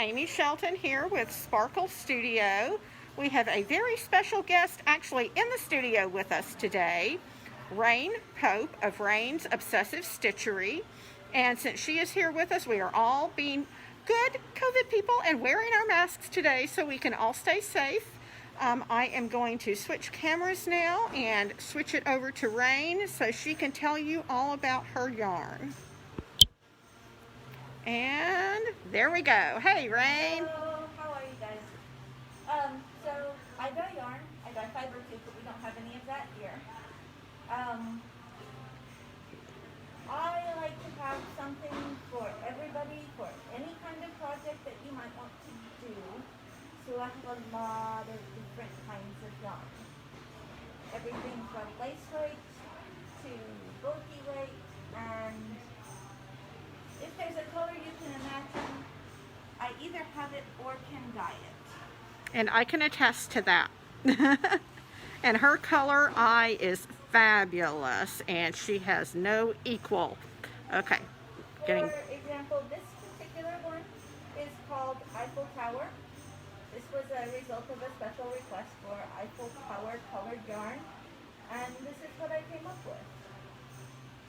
Amy Shelton here with Sparkle Studio. We have a very special guest actually in the studio with us today, Rain Pope of Rain's Obsessive Stitchery. And since she is here with us, we are all being good COVID people and wearing our masks today so we can all stay safe. I am going to switch cameras now and switch it over to Rain so she can tell you all about her yarn. And there we go. Hey, Rain. Hello, how are you guys? So I dye yarn, I dye fiber too, but we don't have any of that here. I like to have something for everybody, for any kind of project that you might want to do. So I have a lot of different kinds of yarn. Everything from lace weight to bulky weight, and if there's a color you can imagine, I either have it or can dye it. And I can attest to that. And her color eye is fabulous, and she has no equal. Okay. For example, this particular one is called Eiffel Tower. This was a result of a special request for Eiffel Tower colored yarn, and this is what I came up with.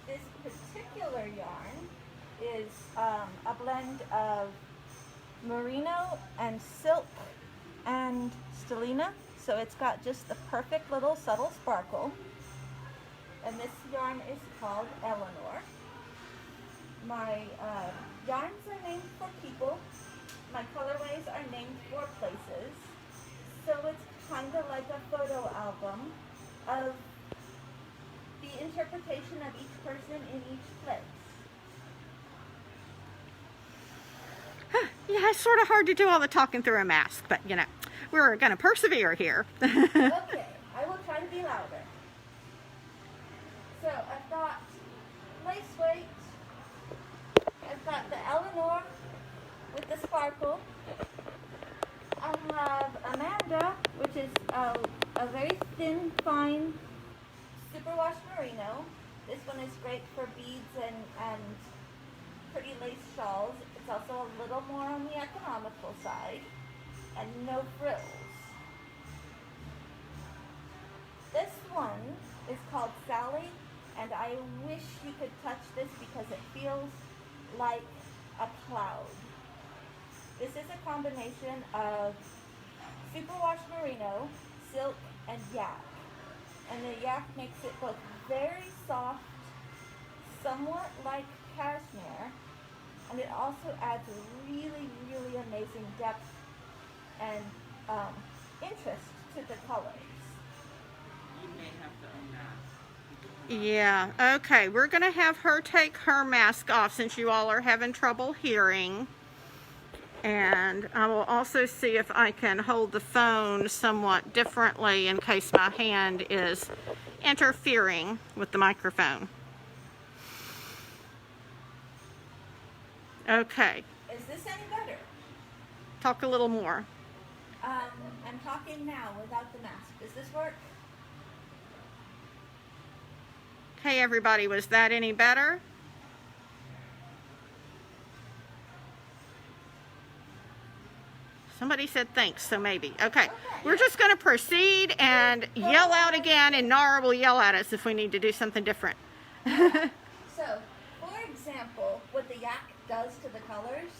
This particular yarn is a blend of merino and silk and stellina, so it's got just the perfect little subtle sparkle. And this yarn is called Eleanor. My yarns are named for people. My colorways are named for places. So it's kind of like a photo album of the interpretation of each person in each place. Yeah, it's sort of hard to do all the talking through a mask, but you know, we're going to persevere here. Okay, I will try to be louder. So I've got lace weight, I've got the Eleanor with the sparkle, I have Amanda, which is a very thin, fine superwash merino. This one is great for beads and pretty lace shawls. It's also a little more on the economical side, and no frills. This one is called Sally, and I wish you could touch this because it feels like a cloud. This is a combination of superwash merino, silk, and yak. And the yak makes it look very soft, somewhat like cashmere, and it also adds a really, really amazing depth and interest to the colors. You may have to own that. Yeah, okay, we're going to have her take her mask off since you all are having trouble hearing. And I will also see if I can hold the phone somewhat differently in case my hand is interfering with the microphone. Okay. Is this any better? Talk a little more. I'm talking now without the mask. Does this work? Hey everybody, was that any better? Somebody said thanks, so maybe. Okay, we're just going to proceed and yell out again, and Nara will yell at us if we need to do something different. So, for example, what the yak does to the colors,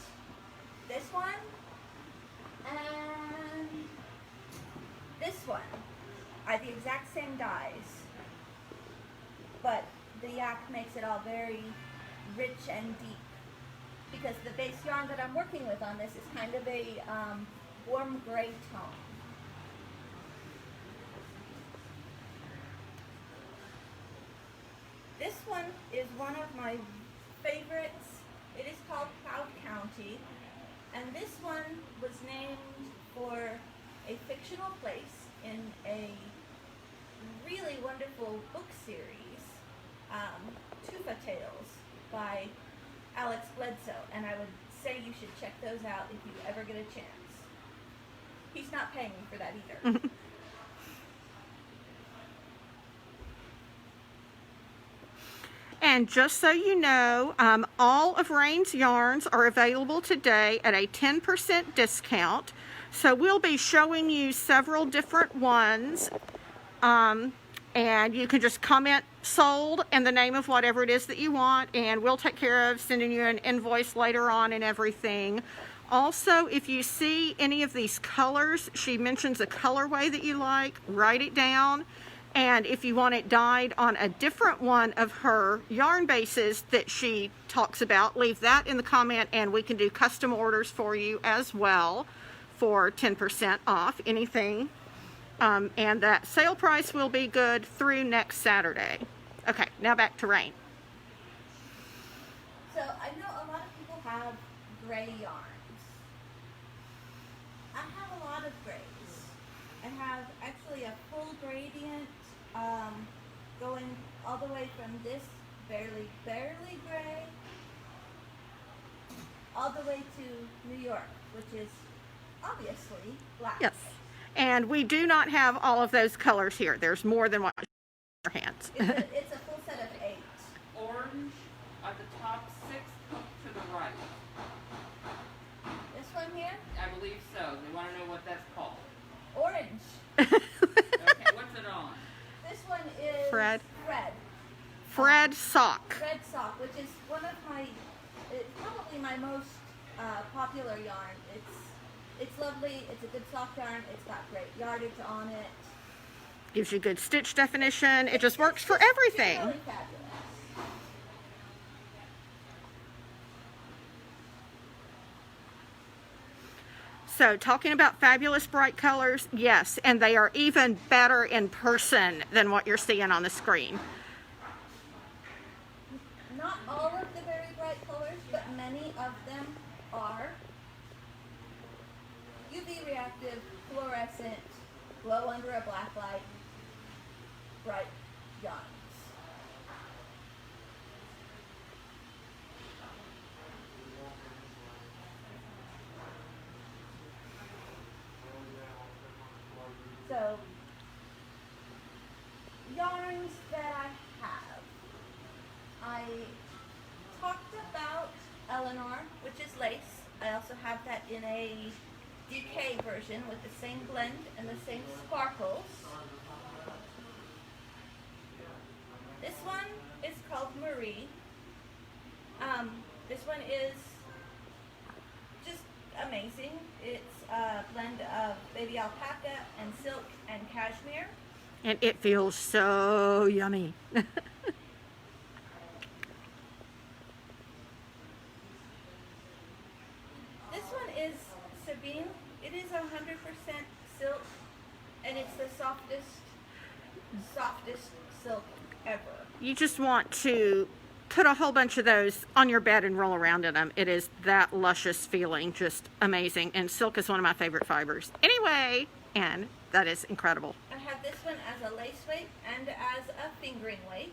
this one and this one are the exact same dyes, but the yak makes it all very rich and deep, because the base yarn that I'm working with on this is kind of a warm gray tone. This one is one of my favorites. It is called Proud County, and this one was named for a fictional place in a really wonderful book series, Tufa Tales by Alex Bledsoe, and I would say you should check those out if you ever get a chance. He's not paying me for that either. And just so you know, all of Rain's yarns are available today at a 10% discount. So we'll be showing you several different ones. And you can just comment sold and the name of whatever it is that you want, and we'll take care of sending you an invoice later on and everything. Also, if you see any of these colors, she mentions a colorway that you like, write it down. And if you want it dyed on a different one of her yarn bases that she talks about, leave that in the comment and we can do custom orders for you as well for 10% off anything. And that sale price will be good through next Saturday. Okay, now back to Rain. So I know a lot of people have gray yarns. I have a lot of grays. I have actually a full gradient going all the way from this barely gray all the way to New York, which is obviously black. Yes. And we do not have all of those colors here. There's more than what your hands. It's a full set of 8. Orange at the top 6 to the right. This one here? I believe so. They want to know what that's called. Orange. Okay, what's it on? This one is Fred. Fred sock. Fred sock, which is one of my, probably my most popular yarn. It's lovely. It's a good sock yarn. It's got great yardage on it. Gives you good stitch definition. It just works for everything. Really fabulous. So talking about fabulous bright colors, yes, and they are even better in person than what you're seeing on the screen. Not all of the very bright colors, but many of them are UV reactive, fluorescent, glow under a black light, bright yarns. So, yarns that I have. I talked about Eleanor, which is lace. I also have that in a DK version with the same blend and the same sparkles. This one is called Marie. This one is just amazing. It's a blend of baby alpaca and silk and cashmere. And it feels so yummy. This one is Sabine. It is 100% silk, and it's the softest silk ever. You just want to put a whole bunch of those on your bed and roll around in them. It is that luscious feeling, just amazing. And silk is one of my favorite fibers. Anyway, and that is incredible. I have this one as a lace weight and as a fingering weight.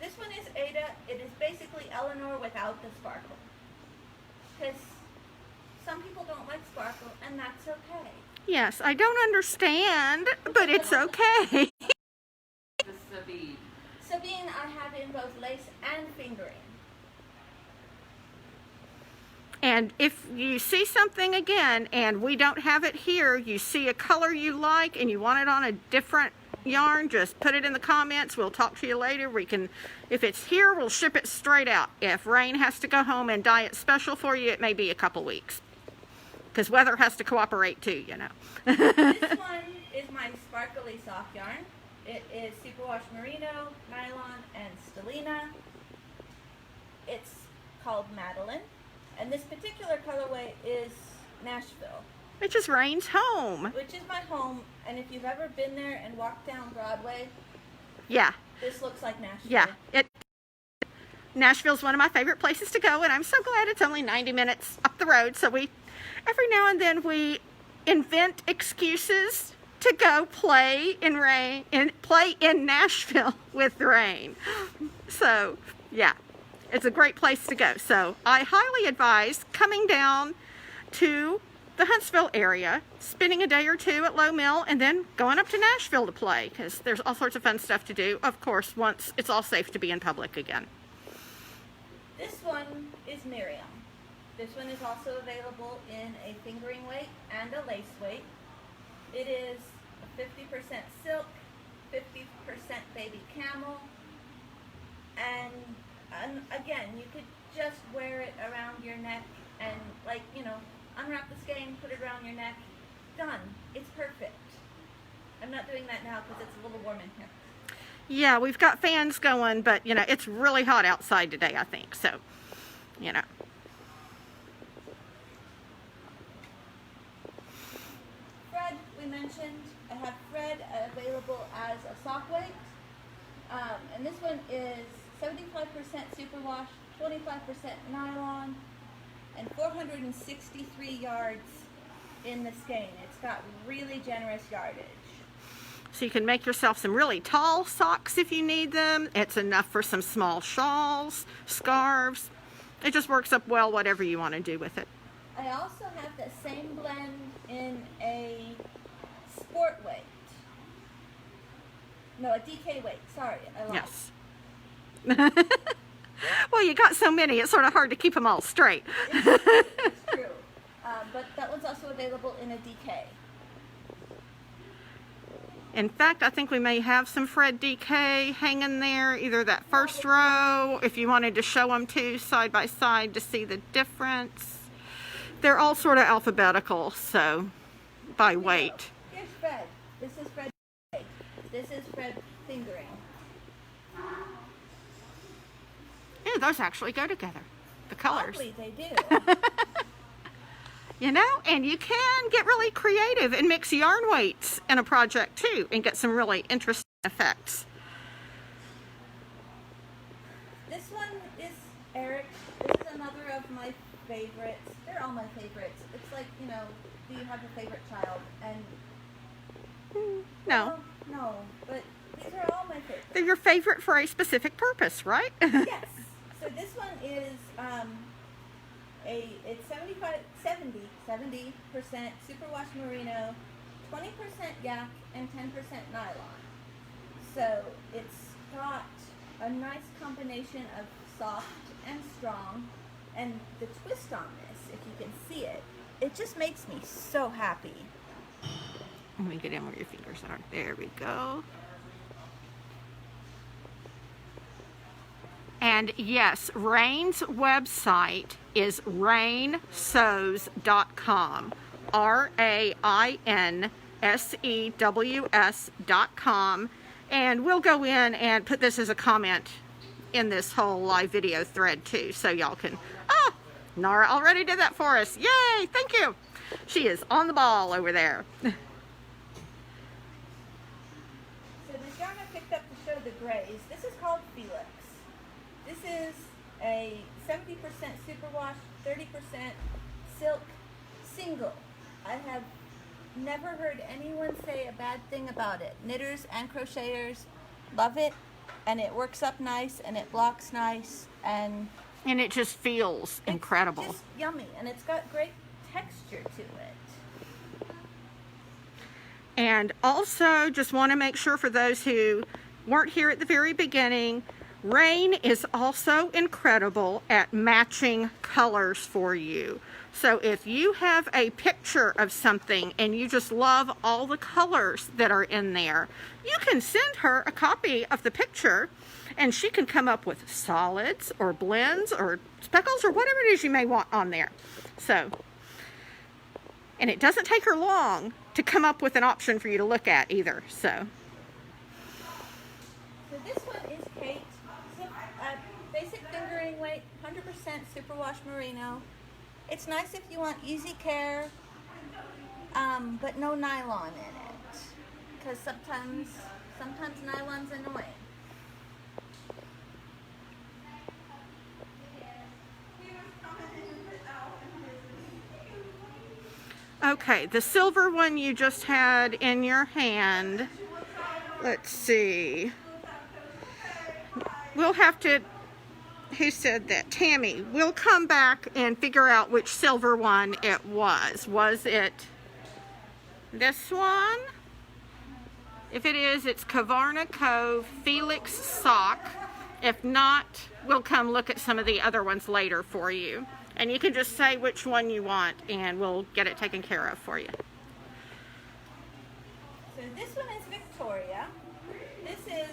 This one is Ada. It is basically Eleanor without the sparkle. Because some people don't like sparkle, and that's okay. Yes, I don't understand, but it's okay. The Sabine. Sabine I have in both lace and fingering. And if you see something again and we don't have it here, you see a color you like and you want it on a different yarn, just put it in the comments. We'll talk to you later. We can, if it's here, we'll ship it straight out. If Rain has to go home and dye it special for you, it may be a couple weeks. Because weather has to cooperate too, you know. This one is my sparkly sock yarn. It is superwash merino, nylon, and stellina. It's called Madeline. And this particular colorway is Nashville. It just Rain's home. Which is my home, and if you've ever been there and walked down Broadway, yeah, this looks like Nashville. Yeah, Nashville's one of my favorite places to go, and I'm so glad it's only 90 minutes up the road. So every now and then we invent excuses to go play in Nashville with Rain. So yeah, it's a great place to go. So I highly advise coming down to the Huntsville area, spending a day or two at Low Mill, and then going up to Nashville to play, because there's all sorts of fun stuff to do, of course, once it's all safe to be in public again. This one is Miriam. This one is also available in a fingering weight and a lace weight. It is 50% silk, 50% baby camel, and again, you could just wear it around your neck and, like, you know, unwrap the skein, put it around your neck, done. It's perfect. I'm not doing that now because it's a little warm in here. Yeah, we've got fans going, but, you know, it's really hot outside today, I think, so, you know. Thread, we mentioned. I have thread available as a sock weight. And this one is 75% superwash, 25% nylon, and 463 yards in the skein. It's got really generous yardage. So you can make yourself some really tall socks if you need them. It's enough for some small shawls, scarves. It just works up well, whatever you want to do with it. I also have the same blend in a sport weight. No, a DK weight. Sorry, I lied. Yes. Well, you got so many, it's sort of hard to keep them all straight. It's true. But that one's also available in a DK. In fact, I think we may have some Fred DK hanging there, either that first row, if you wanted to show them two side by side to see the difference. They're all sort of alphabetical, so by weight. Here's Fred. This is Fred DK. This is Fred fingering. Yeah, those actually go together, the colors. Oddly, they do. You know, and you can get really creative and mix yarn weights in a project too and get some really interesting effects. This one is Eric. This is another of my favorites. They're all my favorites. It's like, you know, do you have a favorite child? And No. well, no, but these are all my favorites. They're your favorite for a specific purpose, right? Yes. So this one is it's 70% superwash merino, 20% yak, and 10% nylon. So it's got a nice combination of soft and strong, and the twist on this, if you can see it, it just makes me so happy. Let me get in where your fingers are. There we go. And yes, Rain's website is rainsews.com. RAINSEWS.com. And we'll go in and put this as a comment in this whole live video thread too, so y'all can. Ah, Nara already did that for us. Yay, thank you. She is on the ball over there. So this yarn I picked up to show the grays, this is called Felix. This is a 70% superwash, 30% silk single. I have never heard anyone say a bad thing about it. Knitters and crocheters love it, and it works up nice, and it blocks nice, and it just feels incredible. It's just yummy, and it's got great texture to it. And also, just want to make sure for those who weren't here at the very beginning, Rain is also incredible at matching colors for you. So if you have a picture of something and you just love all the colors that are in there, you can send her a copy of the picture and she can come up with solids or blends or speckles or whatever it is you may want on there. So, and it doesn't take her long to come up with an option for you to look at either. So this one is Kate. Basic fingering weight, 100% superwash merino. It's nice if you want easy care, but no nylon in it, because sometimes nylon's annoying. okay, the silver one you just had in your hand, let's see. We'll have to who said that? Tammy, we'll come back and figure out which silver one it was. Was it this one? If it is, it's Kavarna Cove Felix Sock. If not, we'll come look at some of the other ones later for you. And you can just say which one you want and we'll get it taken care of for you. So this one is Victoria. This is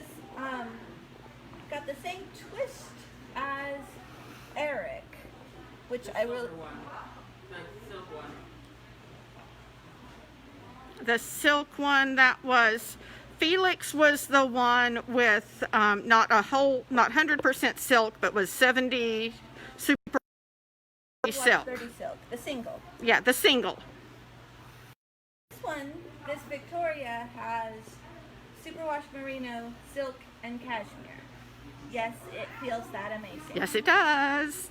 got the same twist as Eric, which I really... The silk one. The silk one, that was... Felix was the one with not 100% silk, but was 70 super silk. 30 silk, the single. Yeah, the single. This one, this Victoria, has superwash merino, silk, and cashmere. Yes, it feels that amazing. Yes, it does.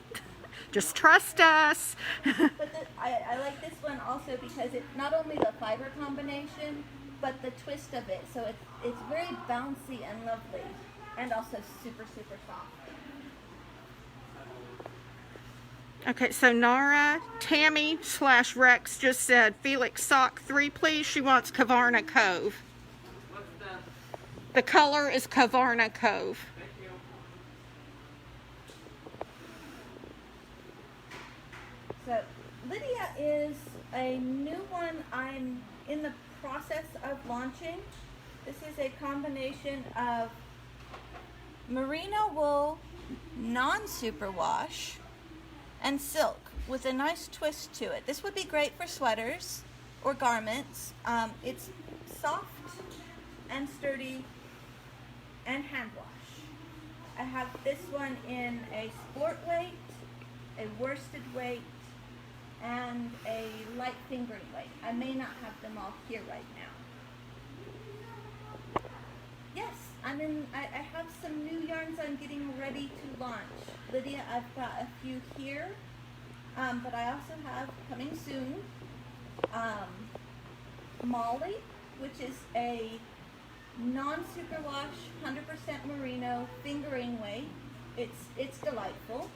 Just trust us. But I like this one also because it's not only the fiber combination, but the twist of it. So it's very bouncy and lovely, and also super, super soft. Okay, so Nara, Tammy / Rex just said Felix Sock 3, please. She wants Kavarna Cove. What's The color is Kavarna Cove. Thank you. So Lydia is a new one I'm in the process of launching. This is a combination of merino wool, non-superwash, and silk with a nice twist to it. This would be great for sweaters or garments. It's soft and sturdy and hand wash. I have this one in a sport weight, a worsted weight, and a light fingering weight. I may not have them all here right now. Yes, I have some new yarns I'm getting ready to launch. Lydia, I've got a few here, but I also have coming soon, Molly, which is a non-superwash, 100% merino fingering weight. It's delightful.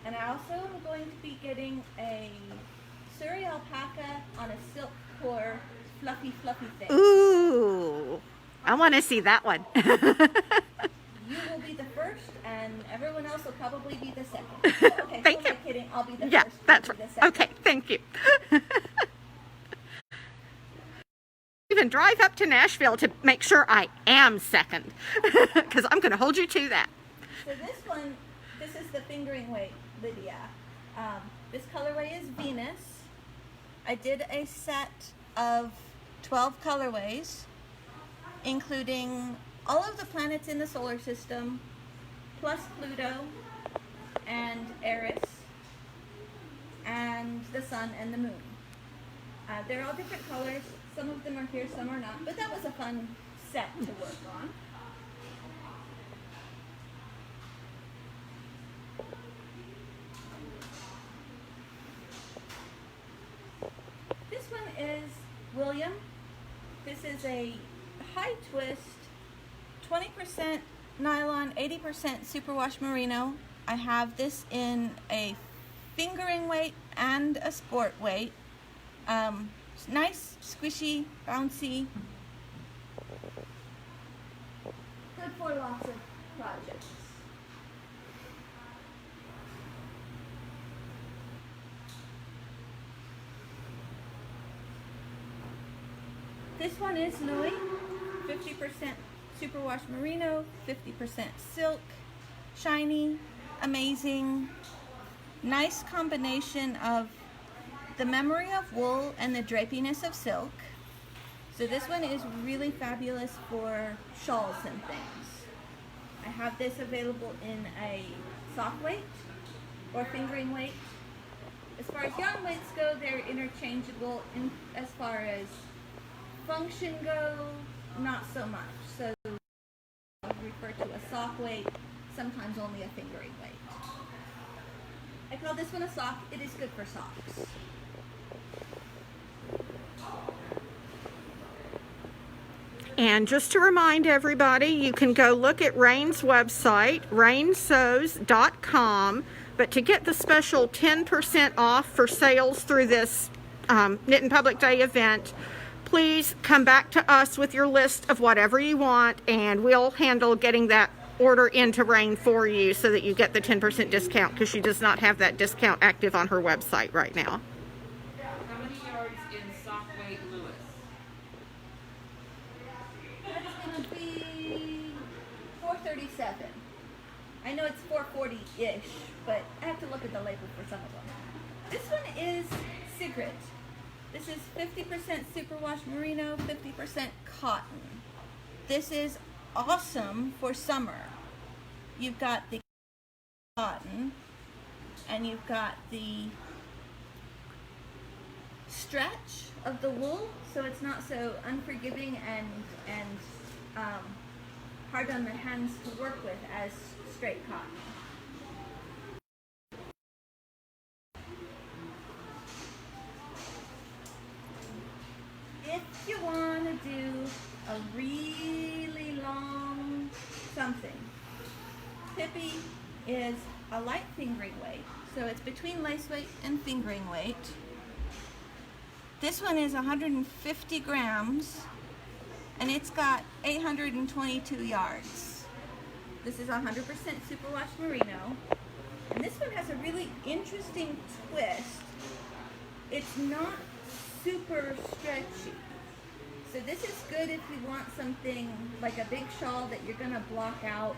And I also am going to be getting a Surrey alpaca on a silk core, fluffy thing. Ooh, I want to see that one. You will be the first, and everyone else will probably be the second. Okay, Thank so you. I'm kidding. I'll be the Yeah, first. that's you'll be right. the second. Okay, thank you. Even drive up to Nashville to make sure I am second, because I'm going to hold you to that. So this is the fingering weight, Lydia. This colorway is Venus. I did a set of 12 colorways, including all of the planets in the solar system, plus Pluto and Eris, and the sun and the moon. They're all different colors. Some of them are here, some are not, but that was a fun set to work on. This one is William. This is a high twist, 20% nylon, 80% superwash merino. I have this in a fingering weight and a sport weight. It's nice, squishy, bouncy. Good for lots of projects. This one is Louis, 50% superwash merino, 50% silk, shiny, amazing, nice combination of the memory of wool and the drapiness of silk. So this one is really fabulous for shawls and things. I have this available in a sock weight or fingering weight. As far as yarn weights go, they're interchangeable. As far as function go, not so much. So I'll refer to a sock weight, sometimes only a fingering weight. I call this one a sock. It is good for socks. And just to remind everybody, you can go look at Rain's website, rainsews.com. But to get the special 10% off for sales through this Knit in Public Day event, please come back to us with your list of whatever you want, and we'll handle getting that order into Rain for you so that you get the 10% discount, because she does not have that discount active on her website right now. How many yards in sock weight Lewis? That's going to be 437. I know it's 440-ish, but I have to look at the label for some of them. This one is Secret. This is 50% superwash merino, 50% cotton. This is awesome for summer. You've got the cotton, and you've got the stretch of the wool, so it's not so unforgiving and hard on the hands to work with as straight cotton. If you want to do a really long something, Pippi is a light fingering weight, so it's between lace weight and fingering weight. This one is 150 grams, and it's got 822 yards. This is 100% superwash merino, and this one has a really interesting twist. It's not super stretchy. So this is good if you want something like a big shawl that you're going to block out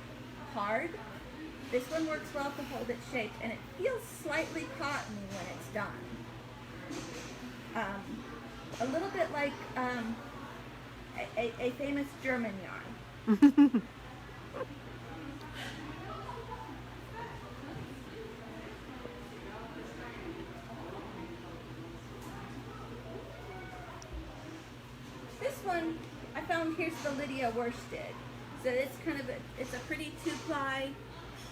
hard. This one works well to hold its shape, and it feels slightly cottony when it's done. A little bit like a famous German yarn. This one I found, here's the Lydia worsted. So it's kind of it's a pretty 2-ply.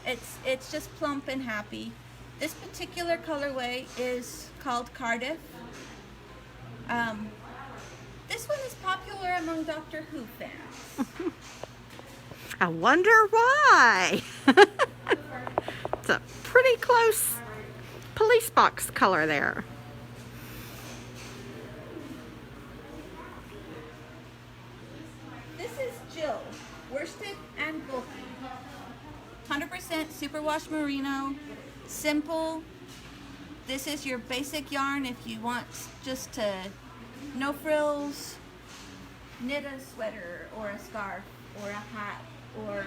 It's just plump and happy. This particular colorway is called Cardiff. This one is popular among Doctor Who fans. I wonder why. It's a pretty close police box color there. This is Jill, worsted and bulky. 100% superwash merino, simple. This is your basic yarn if you want just to no frills, knit a sweater or a scarf or a hat, or,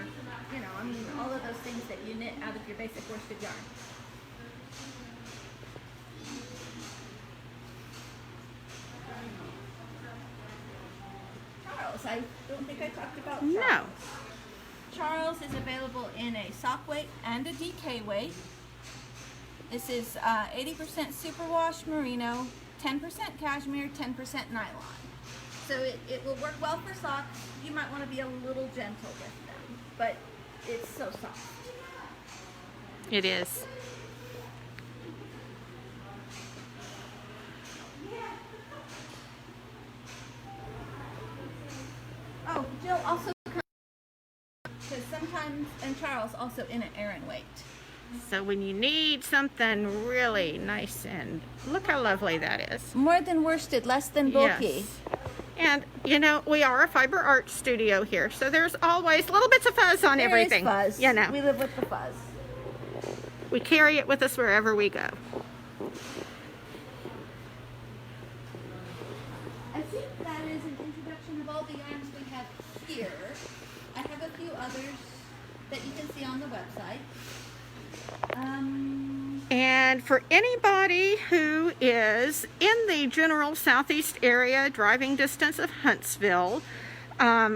you know, I mean, all of those things that you knit out of your basic worsted yarn. Charles, I don't think I talked about Charles. No. Charles is available in a sock weight and a DK weight. This is 80% superwash merino, 10% cashmere, 10% nylon. So it will work well for socks. You might want to be a little gentle with them, but it's so soft. It is. Oh, Jill also comes, because sometimes, and Charles also in an Aran weight. So when you need something really nice, and look how lovely that is. More than worsted, less than bulky. Yes. And, you know, we are a fiber art studio here, so there's always little bits of fuzz on everything. There is fuzz. You know. We live with the fuzz. We carry it with us wherever we go. I think that is an introduction of all the yarns we have here. I have a few others that you can see on the website. And for anybody who is in the general southeast area, driving distance of Huntsville,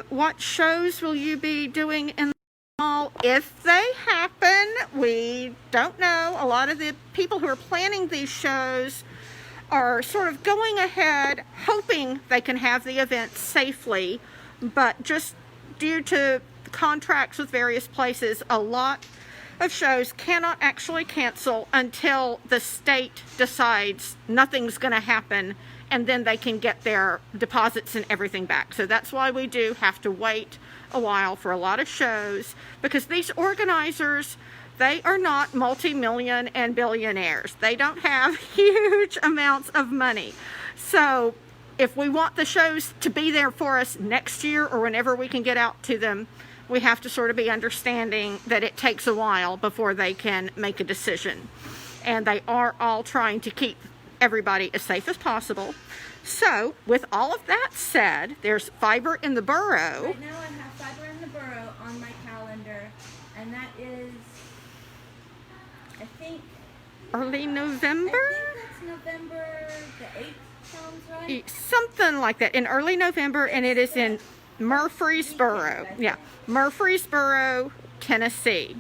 what shows will you be doing in the mall if they happen? We don't know. A lot of the people who are planning these shows are sort of going ahead hoping they can have the event safely, but just due to contracts with various places, a lot of shows cannot actually cancel until the state decides nothing's going to happen, and then they can get their deposits and everything back. So that's why we do have to wait a while for a lot of shows, because these organizers, they are not multi-million and billionaires. They don't have huge amounts of money. So if we want the shows to be there for us next year or whenever we can get out to them, we have to sort of be understanding that it takes a while before they can make a decision. And they are all trying to keep everybody as safe as possible. So, with all of that said, there's Fiber in the Borough. Right now I have Fiber in the Borough on my calendar, and that is, I think, Early November? I think that's November the 8th, sounds right? Something like that, in early November, and it is in Murfreesboro. Yeah, Murfreesboro, Tennessee.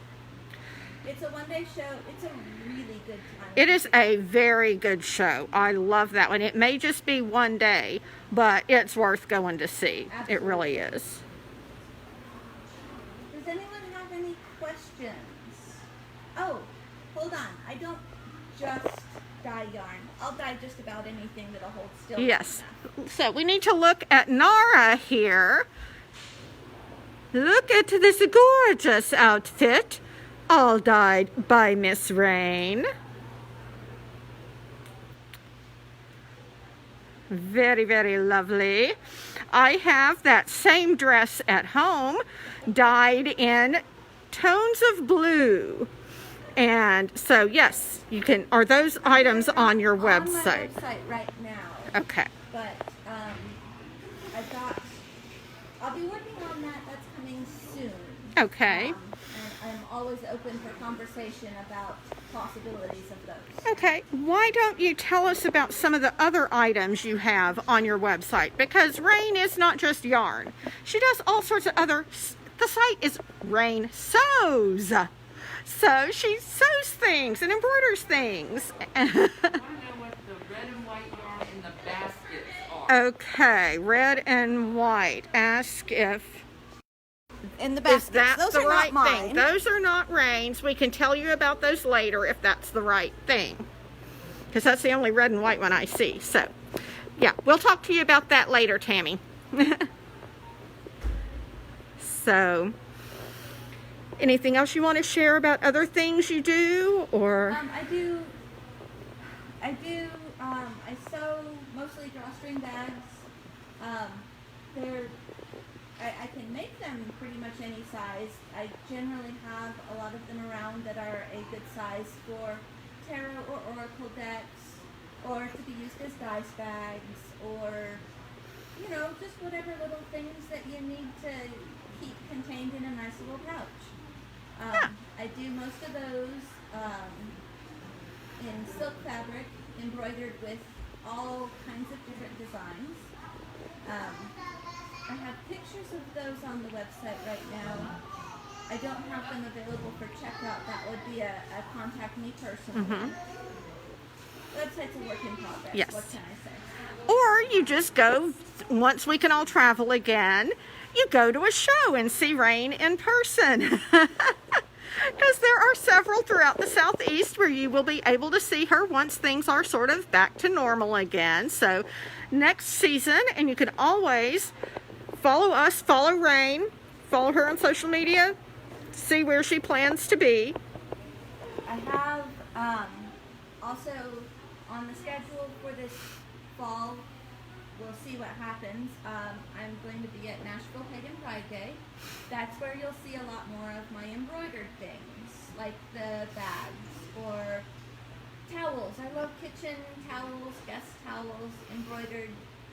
It's a one-day show. It's a really good time. It is a very good show. I love that one. It may just be one day, but it's worth going to see. Absolutely. It really is. Does anyone have any questions? Oh, hold on. I don't just dye yarn. I'll dye just about anything that'll hold still. Yes. Enough. So we need to look at Nara here. Look at this gorgeous outfit, all dyed by Miss Rain. Very, very lovely. I have that same dress at home, dyed in tones of blue. And so, yes, you can, are those items on your website? On my website right now. Okay. But I'll be working on that. That's coming soon. Okay. And I'm always open for conversation about possibilities of those. Okay. Why don't you tell us about some of the other items you have on your website? Because Rain is not just yarn. She does all sorts of other, the site is Rain Sews. So she sews things and embroiders things. I want to know what the red and white yarn in the baskets are. Okay, red and white. Ask if In the is baskets. that Those the are right not thing. mine. Those are not Rain's. We can tell you about those later if that's the right thing, because that's the only red and white one I see. So, yeah, we'll talk to you about that later, Tammy. So, anything else you want to share about other things you do, or? I sew mostly drawstring bags. I can make them pretty much any size. I generally have a lot of them around that are a good size for tarot or oracle decks, or to be used as dice bags, or, you know, just whatever little things that you need to keep contained in a nice little pouch. I do most of those in silk fabric, embroidered with all kinds of different designs. I have pictures of those on the website right now. I don't have them available for checkout. That would be a contact me personally. Mm-hmm. Website's a work in progress. Yes. What can I say? Or you just go, once we can all travel again, you go to a show and see Rain in person. Because there are several throughout the Southeast where you will be able to see her once things are sort of back to normal again. So next season, and you can always follow us, follow Rain, follow her on social media, see where she plans to be. I have also on the schedule for this fall, we'll see what happens. I'm going to be at Nashville Pagan Pride Day. That's where you'll see a lot more of my embroidered things, like the bags or towels. I love kitchen towels, guest towels, embroidered.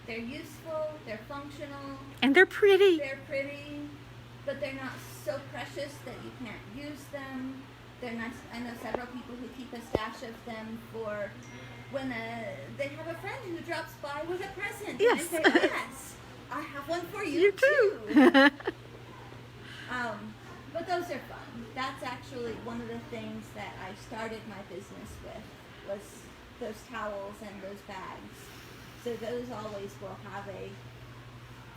They're useful, they're functional. And they're pretty. They're pretty, but they're not so precious that you can't use them. They're nice. I know several people who keep a stash of them for when they have a friend who drops by with a present. Yes. And they say, yes, I have one for you, You too. But those are fun. That's actually one of the things that I started my business with, was those towels and those bags. So those always will have a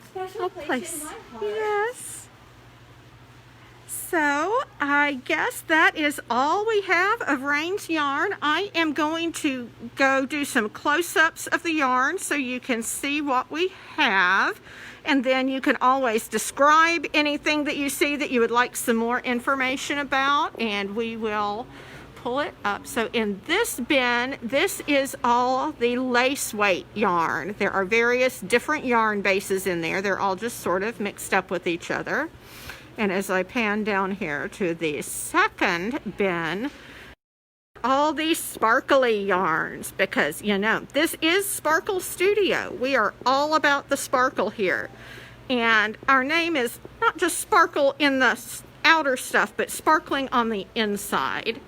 special place in my heart. Yes. So I guess that is all we have of Rain's yarn. I am going to go do some close-ups of the yarn so you can see what we have, and then you can always describe anything that you see that you would like some more information about, and we will pull it up. So in this bin, this is all the lace weight yarn. There are various different yarn bases in there. They're all just sort of mixed up with each other. And as I pan down here to the second bin, all these sparkly yarns, because you know this is Sparkle Studio. We are all about the sparkle here, and our name is not just sparkle in the outer stuff, but sparkling on the inside.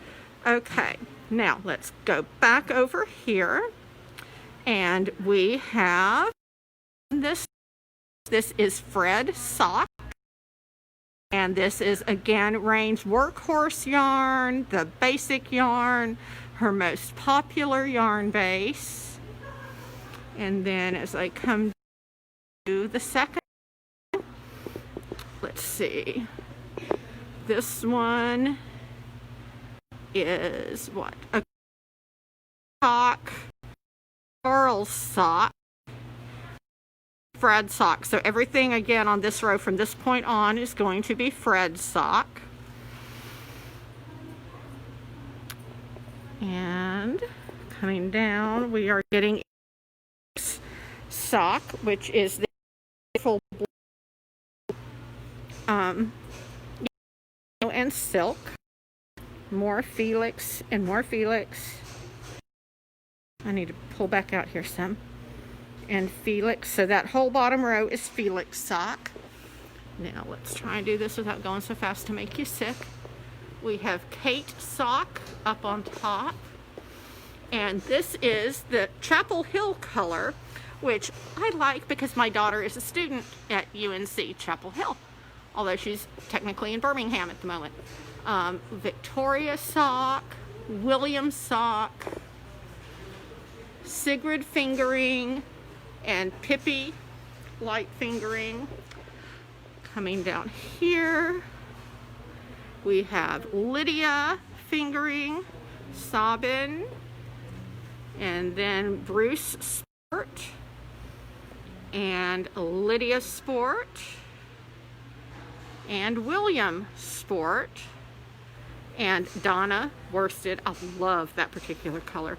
Okay, now let's go back over here, and we have this is Fred sock. And this is, again, Rain's workhorse yarn, the basic yarn, her most popular yarn base. And then as I come to the second, let's see, this one is what? A sock, Charles sock. Fred sock. So everything again on this row from this point on is going to be Fred sock. And coming down, we are getting sock, which is the full and silk. More Felix and more Felix. I need to pull back out here some. And Felix, so that whole bottom row is Felix sock. Now let's try and do this without going so fast to make you sick. We have Kate sock up on top, and this is the Chapel Hill color, which I like because my daughter is a student at UNC Chapel Hill, although she's technically in Birmingham at the moment. Victoria sock, William sock, Sigrid fingering, and Pippi light fingering. Coming down here, we have Lydia fingering, Sabin, and then Bruce Sport, and Lydia Sport, and William Sport, and Donna worsted. I love that particular color.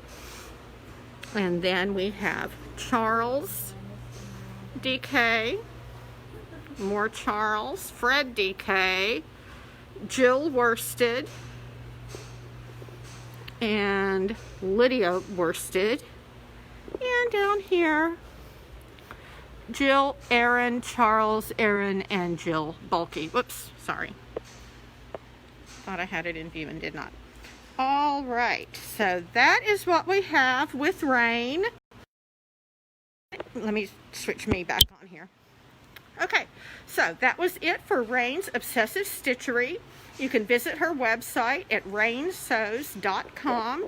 And then we have Charles DK, more Charles, Fred DK, Jill worsted, and Lydia worsted. And down here, Jill, Aaron, Charles, Aaron, and Jill bulky. Whoops, sorry. Thought I had it in view and did not. All right, so that is what we have with Rain. Let me switch me back on here. Okay, so that was it for Rain's Obsessive Stitchery. You can visit her website at rainsews.com.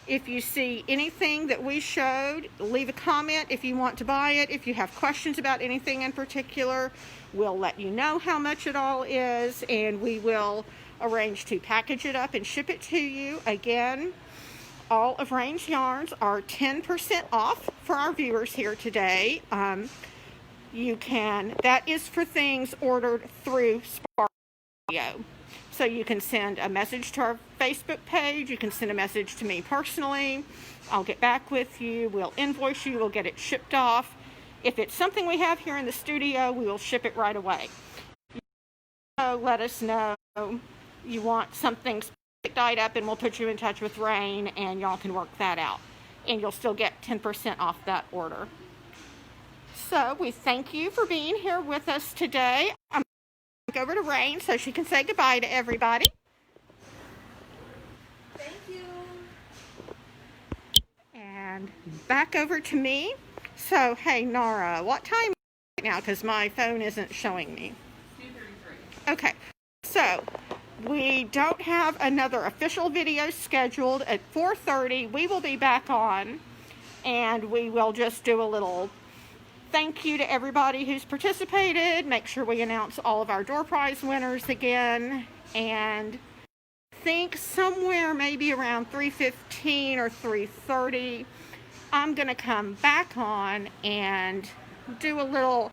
If you see anything that we showed, leave a comment if you want to buy it. If you have questions about anything in particular, we'll let you know how much it all is, and we will arrange to package it up and ship it to you. Again, all of Rain's yarns are 10% off for our viewers here today. That is for things ordered through Sparkle Studio. So you can send a message to our Facebook page. You can send a message to me personally. I'll get back with you. We'll invoice you. We'll get it shipped off. If it's something we have here in the studio, we will ship it right away. So let us know you want something dyed up, and we'll put you in touch with Rain, and y'all can work that out. And you'll still get 10% off that order. So we thank you for being here with us today. I'm going to go over to Rain so she can say goodbye to everybody. Thank you. And back over to me. So, hey, Nara, what time is it now? Because my phone isn't showing me. 2:33. Okay, so we don't have another official video scheduled at 4:30. We will be back on, and we will just do a little thank you to everybody who's participated. Make sure we announce all of our door prize winners again, and think somewhere maybe around 3:15 or 3:30, I'm going to come back on and do a little